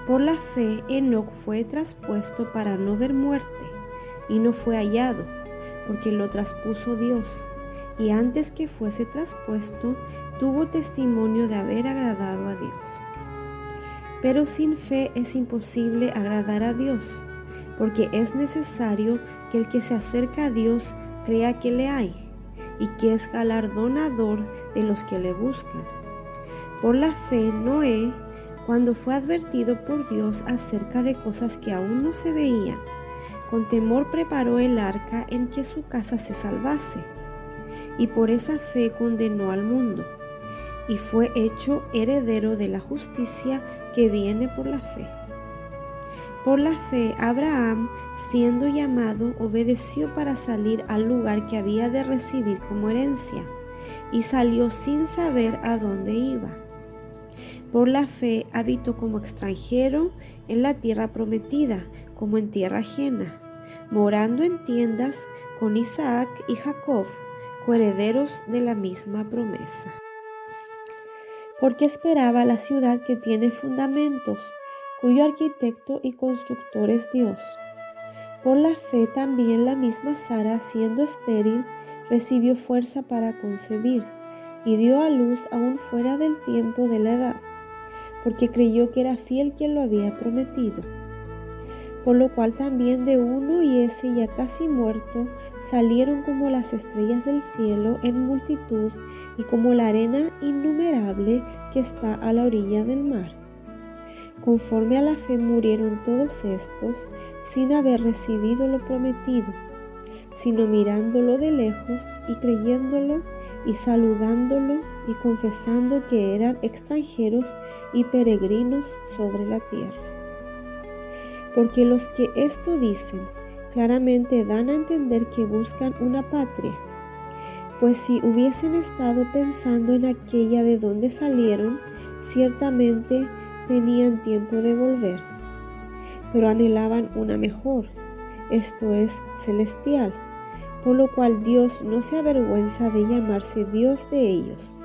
Por la fe, Enoc fue traspuesto para no ver muerte, y no fue hallado, porque lo traspuso Dios, y antes que fuese traspuesto, tuvo testimonio de haber agradado a Dios. Pero sin fe es imposible agradar a Dios, porque es necesario que el que se acerca a Dios crea que le hay, y que es galardonador de los que le buscan. Por la fe, Noé, cuando fue advertido por Dios acerca de cosas que aún no se veían, con temor preparó el arca en que su casa se salvase, y por esa fe condenó al mundo, y fue hecho heredero de la justicia que viene por la fe. Por la fe, Abraham, siendo llamado, obedeció para salir al lugar que había de recibir como herencia, y salió sin saber a dónde iba. Por la fe, habitó como extranjero en la tierra prometida, como en tierra ajena, morando en tiendas con Isaac y Jacob, coherederos de la misma promesa. Porque esperaba la ciudad que tiene fundamentos, cuyo arquitecto y constructor es Dios. Por la fe también la misma Sara, siendo estéril, recibió fuerza para concebir, y dio a luz aún fuera del tiempo de la edad, porque creyó que era fiel quien lo había prometido. Por lo cual también de uno, y ese ya casi muerto, salieron como las estrellas del cielo en multitud, y como la arena innumerable que está a la orilla del mar. Conforme a la fe murieron todos estos, sin haber recibido lo prometido, sino mirándolo de lejos y creyéndolo y saludándolo y confesando que eran extranjeros y peregrinos sobre la tierra. Porque los que esto dicen, claramente dan a entender que buscan una patria, pues si hubiesen estado pensando en aquella de donde salieron, ciertamente tenían tiempo de volver, pero anhelaban una mejor, esto es, celestial, por lo cual Dios no se avergüenza de llamarse Dios de ellos,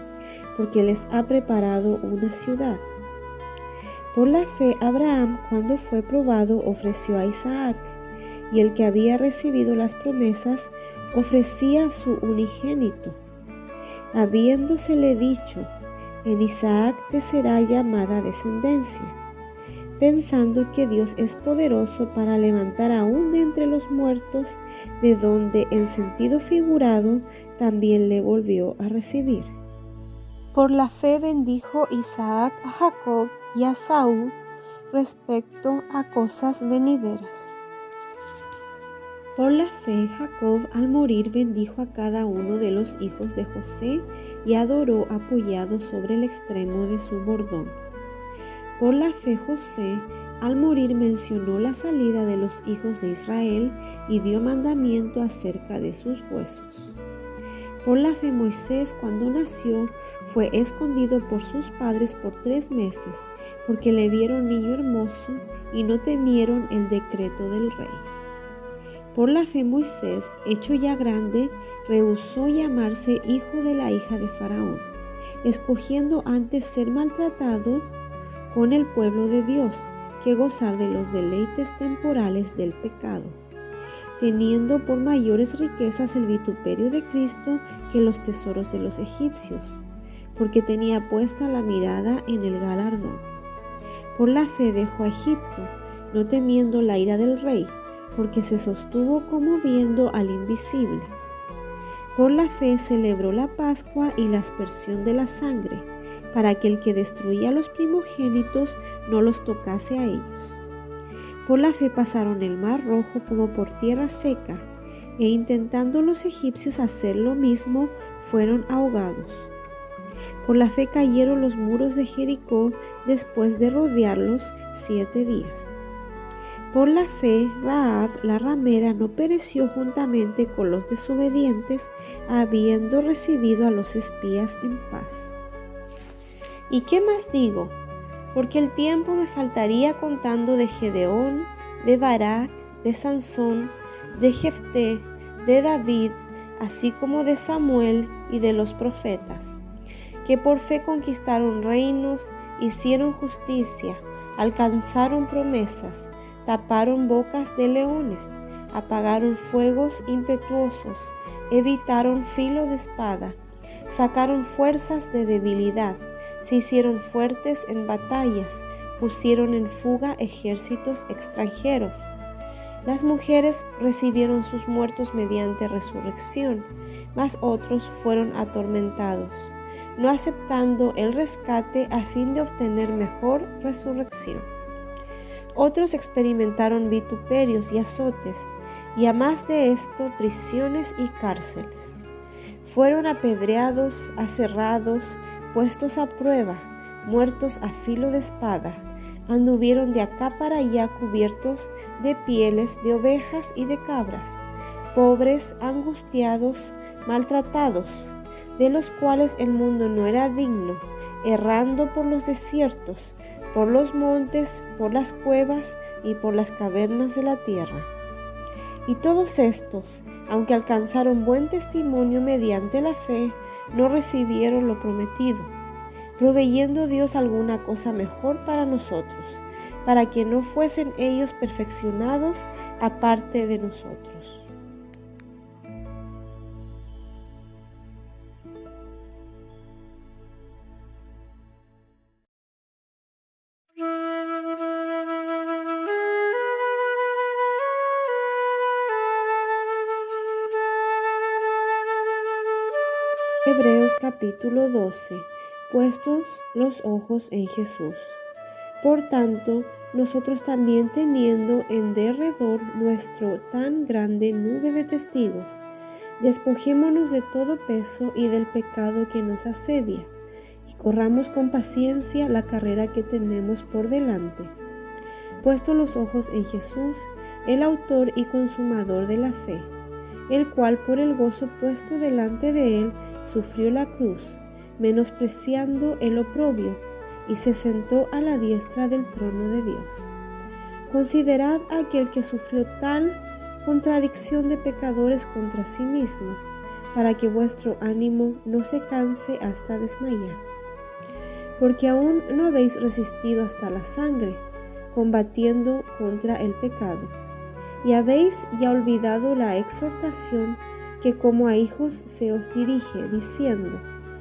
porque les ha preparado una ciudad. Por la fe, Abraham, cuando fue probado, ofreció a Isaac, y el que había recibido las promesas ofrecía su unigénito, habiéndosele dicho: en Isaac te será llamada descendencia, pensando que Dios es poderoso para levantar aún de entre los muertos, de donde en sentido figurado también le volvió a recibir. Por la fe bendijo Isaac a Jacob y a Esaú respecto a cosas venideras. Por la fe Jacob al morir bendijo a cada uno de los hijos de José y adoró apoyado sobre el extremo de su bordón. Por la fe José al morir mencionó la salida de los hijos de Israel y dio mandamiento acerca de sus huesos. Por la fe Moisés, cuando nació, fue escondido por sus padres por 3 meses, porque le vieron niño hermoso y no temieron el decreto del rey. Por la fe Moisés, hecho ya grande, rehusó llamarse hijo de la hija de Faraón, escogiendo antes ser maltratado con el pueblo de Dios que gozar de los deleites temporales del pecado, teniendo por mayores riquezas el vituperio de Cristo que los tesoros de los egipcios, porque tenía puesta la mirada en el galardón. Por la fe dejó a Egipto, no temiendo la ira del rey, porque se sostuvo como viendo al invisible. Por la fe celebró la Pascua y la aspersión de la sangre, para que el que destruía a los primogénitos no los tocase a ellos. Por la fe pasaron el mar Rojo como por tierra seca, e intentando los egipcios hacer lo mismo, fueron ahogados. Por la fe cayeron los muros de Jericó después de rodearlos 7 días. Por la fe, Rahab, la ramera, no pereció juntamente con los desobedientes, habiendo recibido a los espías en paz. ¿Y qué más digo? Porque el tiempo me faltaría contando de Gedeón, de Barak, de Sansón, de Jefté, de David, así como de Samuel y de los profetas, que por fe conquistaron reinos, hicieron justicia, alcanzaron promesas, taparon bocas de leones, apagaron fuegos impetuosos, evitaron filo de espada, sacaron fuerzas de debilidad, se hicieron fuertes en batallas, pusieron en fuga ejércitos extranjeros. Las mujeres recibieron sus muertos mediante resurrección, mas otros fueron atormentados, no aceptando el rescate a fin de obtener mejor resurrección. Otros experimentaron vituperios y azotes, y a más de esto, prisiones y cárceles. Fueron apedreados, aserrados, puestos a prueba, muertos a filo de espada. Anduvieron de acá para allá cubiertos de pieles de ovejas y de cabras, pobres, angustiados, maltratados, de los cuales el mundo no era digno, errando por los desiertos, por los montes, por las cuevas y por las cavernas de la tierra. Y todos estos, aunque alcanzaron buen testimonio mediante la fe, no recibieron lo prometido, proveyendo Dios alguna cosa mejor para nosotros, para que no fuesen ellos perfeccionados aparte de nosotros. Hebreos capítulo 12. Puestos los ojos en Jesús. Por tanto, nosotros también teniendo en derredor nuestro tan grande nube de testigos, despojémonos de todo peso y del pecado que nos asedia, y corramos con paciencia la carrera que tenemos por delante, puesto los ojos en Jesús, el autor y consumador de la fe, el cual por el gozo puesto delante de él sufrió la cruz, menospreciando el oprobio, y se sentó a la diestra del trono de Dios. Considerad a aquel que sufrió tal contradicción de pecadores contra sí mismo, para que vuestro ánimo no se canse hasta desmayar. Porque aún no habéis resistido hasta la sangre, combatiendo contra el pecado, y habéis ya olvidado la exhortación que como a hijos se os dirige, diciendo: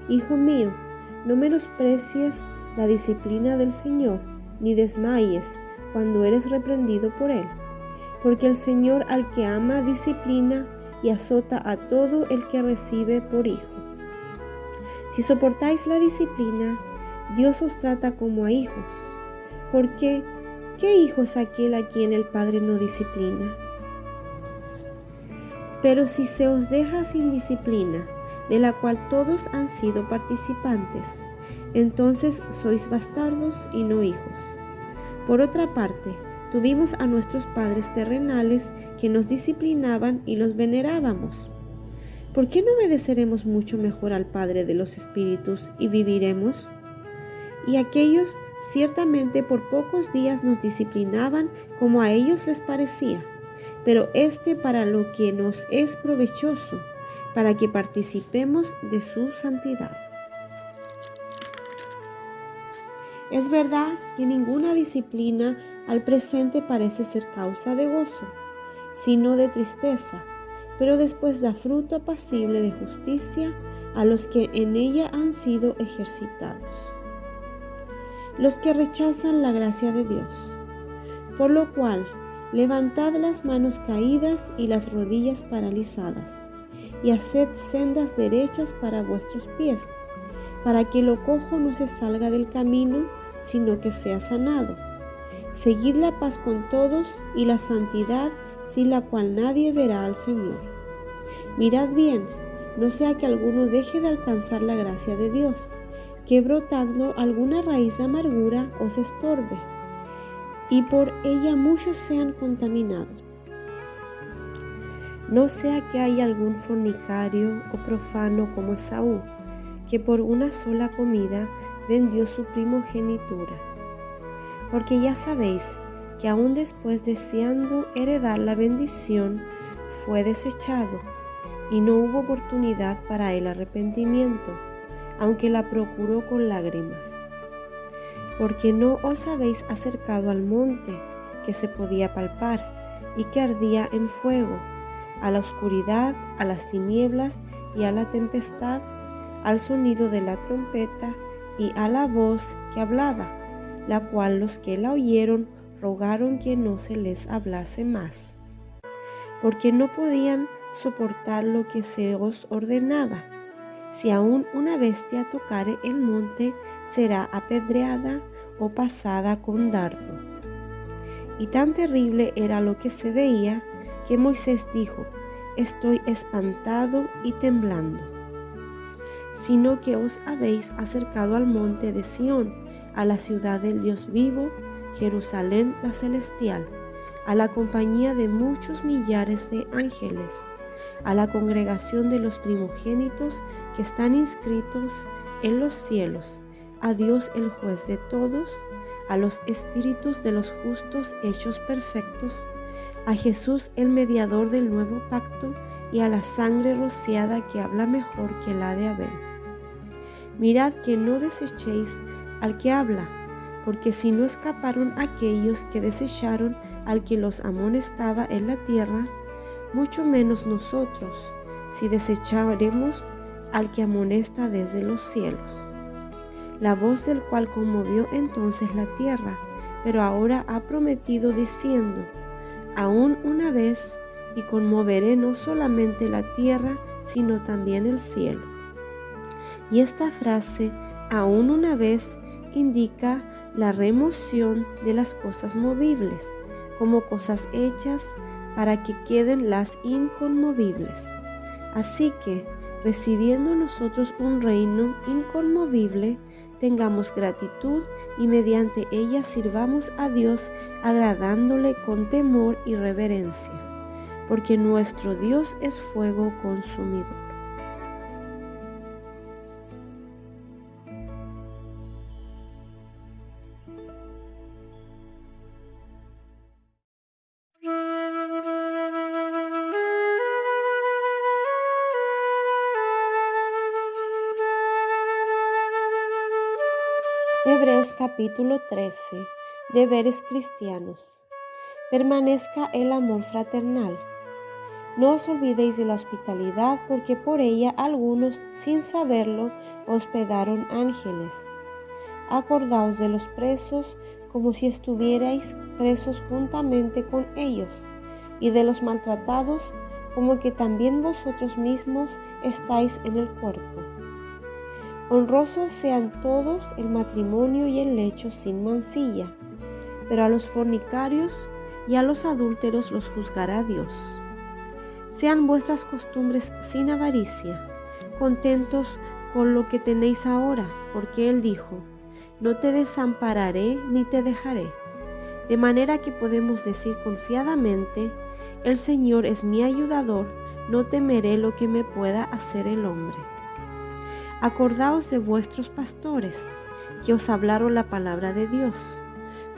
Hijo mío, no menosprecies la disciplina del Señor, ni desmayes cuando eres reprendido por Él, porque el Señor al que ama disciplina y azota a todo el que recibe por hijo. Si soportáis la disciplina, Dios os trata como a hijos, porque ¿qué hijo es aquel a quien el Padre no disciplina? Pero si se os deja sin disciplina, de la cual todos han sido participantes, entonces sois bastardos y no hijos. Por otra parte, tuvimos a nuestros padres terrenales que nos disciplinaban y los venerábamos. ¿Por qué no obedeceremos mucho mejor al Padre de los Espíritus y viviremos? Y aquellos ciertamente por pocos días nos disciplinaban como a ellos les parecía, pero para lo que nos es provechoso, para que participemos de su santidad. Es verdad que ninguna disciplina al presente parece ser causa de gozo, sino de tristeza, pero después da fruto apacible de justicia a los que en ella han sido ejercitados. Los que rechazan la gracia de Dios. Por lo cual, levantad las manos caídas y las rodillas paralizadas, y haced sendas derechas para vuestros pies, para que lo cojo no se salga del camino, sino que sea sanado. Seguid la paz con todos y la santidad, sin la cual nadie verá al Señor. Mirad bien, no sea que alguno deje de alcanzar la gracia de Dios, que brotando alguna raíz de amargura os estorbe, y por ella muchos sean contaminados. No sea que haya algún fornicario o profano como Esaú, que por una sola comida vendió su primogenitura. Porque ya sabéis que aún después deseando heredar la bendición, fue desechado, y no hubo oportunidad para el arrepentimiento, aunque la procuró con lágrimas. Porque no os habéis acercado al monte que se podía palpar y que ardía en fuego, a la oscuridad, a las tinieblas y a la tempestad, al sonido de la trompeta y a la voz que hablaba, la cual los que la oyeron rogaron que no se les hablase más, porque no podían soportar lo que se os ordenaba. Si aún una bestia tocare el monte, será apedreada o pasada con dardo. Y tan terrible era lo que se veía, que Moisés dijo: Estoy espantado y temblando. Sino que os habéis acercado al monte de Sión, a la ciudad del Dios vivo, Jerusalén la celestial, a la compañía de muchos millares de ángeles, a la congregación de los primogénitos que están inscritos en los cielos, a Dios el juez de todos, a los espíritus de los justos hechos perfectos, a Jesús el mediador del nuevo pacto y a la sangre rociada que habla mejor que la de Abel. Mirad que no desechéis al que habla, porque si no escaparon aquellos que desecharon al que los amonestaba en la tierra, mucho menos nosotros, si desecharemos al que amonesta desde los cielos. La voz del cual conmovió entonces la tierra, pero ahora ha prometido diciendo: aún una vez, y conmoveré no solamente la tierra, sino también el cielo. Y esta frase, aún una vez, indica la remoción de las cosas movibles, como cosas hechas para que queden las inconmovibles. Así que, recibiendo nosotros un reino inconmovible, tengamos gratitud y mediante ella sirvamos a Dios agradándole con temor y reverencia, porque nuestro Dios es fuego consumidor. Hebreos capítulo 13. Deberes cristianos. Permanezca el amor fraternal. No os olvidéis de la hospitalidad, porque por ella algunos, sin saberlo, hospedaron ángeles. Acordaos de los presos, como si estuvierais presos juntamente con ellos, y de los maltratados, como que también vosotros mismos estáis en el cuerpo. Honrosos sean todos el matrimonio y el lecho sin mancilla, pero a los fornicarios y a los adúlteros los juzgará Dios. Sean vuestras costumbres sin avaricia, contentos con lo que tenéis ahora, porque Él dijo: no te desampararé ni te dejaré. De manera que podemos decir confiadamente: el Señor es mi ayudador, no temeré lo que me pueda hacer el hombre. Acordaos de vuestros pastores, que os hablaron la palabra de Dios.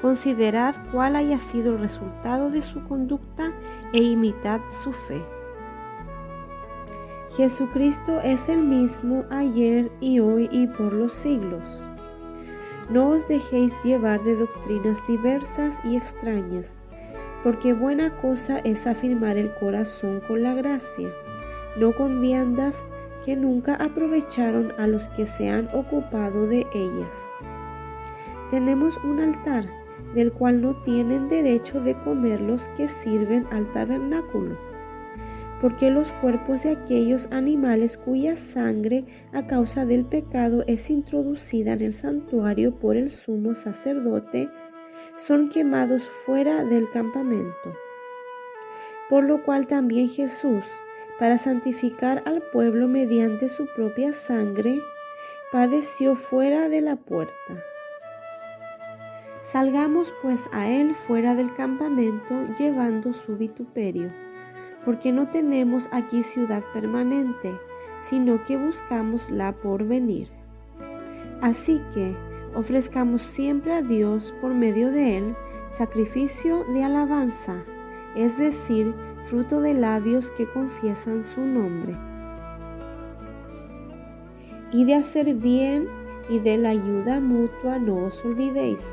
Considerad cuál haya sido el resultado de su conducta e imitad su fe. Jesucristo es el mismo ayer y hoy y por los siglos. No os dejéis llevar de doctrinas diversas y extrañas, porque buena cosa es afirmar el corazón con la gracia, no con viandas que nunca aprovecharon a los que se han ocupado de ellas. Tenemos un altar, del cual no tienen derecho de comer los que sirven al tabernáculo, porque los cuerpos de aquellos animales cuya sangre a causa del pecado es introducida en el santuario por el sumo sacerdote, son quemados fuera del campamento. Por lo cual también Jesús, para santificar al pueblo mediante su propia sangre, padeció fuera de la puerta. Salgamos pues a él fuera del campamento, llevando su vituperio, porque no tenemos aquí ciudad permanente, sino que buscamos la por venir. Así que ofrezcamos siempre a Dios por medio de él sacrificio de alabanza, es decir, fruto de labios que confiesan su nombre. Y de hacer bien y de la ayuda mutua no os olvidéis,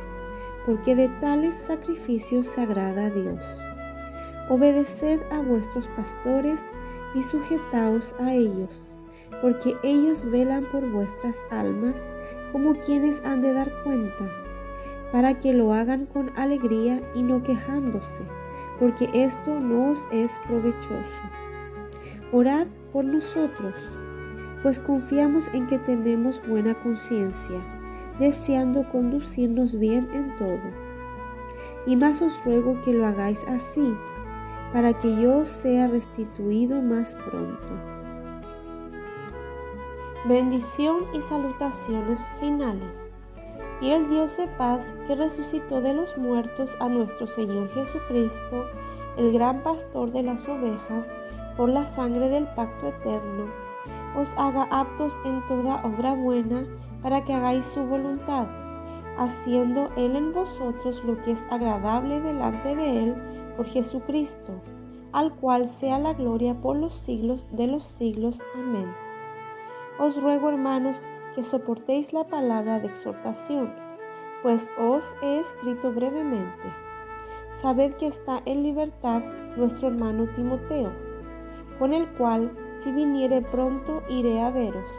porque de tales sacrificios se agrada a Dios. Obedeced a vuestros pastores y sujetaos a ellos, porque ellos velan por vuestras almas como quienes han de dar cuenta, para que lo hagan con alegría y no quejándose, porque esto no os es provechoso. Orad por nosotros, pues confiamos en que tenemos buena conciencia, deseando conducirnos bien en todo. Y más os ruego que lo hagáis así, para que yo sea restituido más pronto. Bendición y salutaciones finales. Y el Dios de paz, que resucitó de los muertos a nuestro Señor Jesucristo, el gran pastor de las ovejas, por la sangre del pacto eterno, os haga aptos en toda obra buena, para que hagáis su voluntad, haciendo Él en vosotros lo que es agradable delante de Él por Jesucristo, al cual sea la gloria por los siglos de los siglos. Amén. Os ruego, hermanos, que soportéis la palabra de exhortación, pues os he escrito brevemente. Sabed que está en libertad nuestro hermano Timoteo, con el cual, si viniere pronto, iré a veros.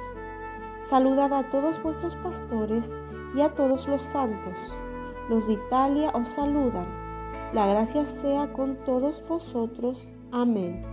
Saludad a todos vuestros pastores y a todos los santos. Los de Italia os saludan. La gracia sea con todos vosotros. Amén.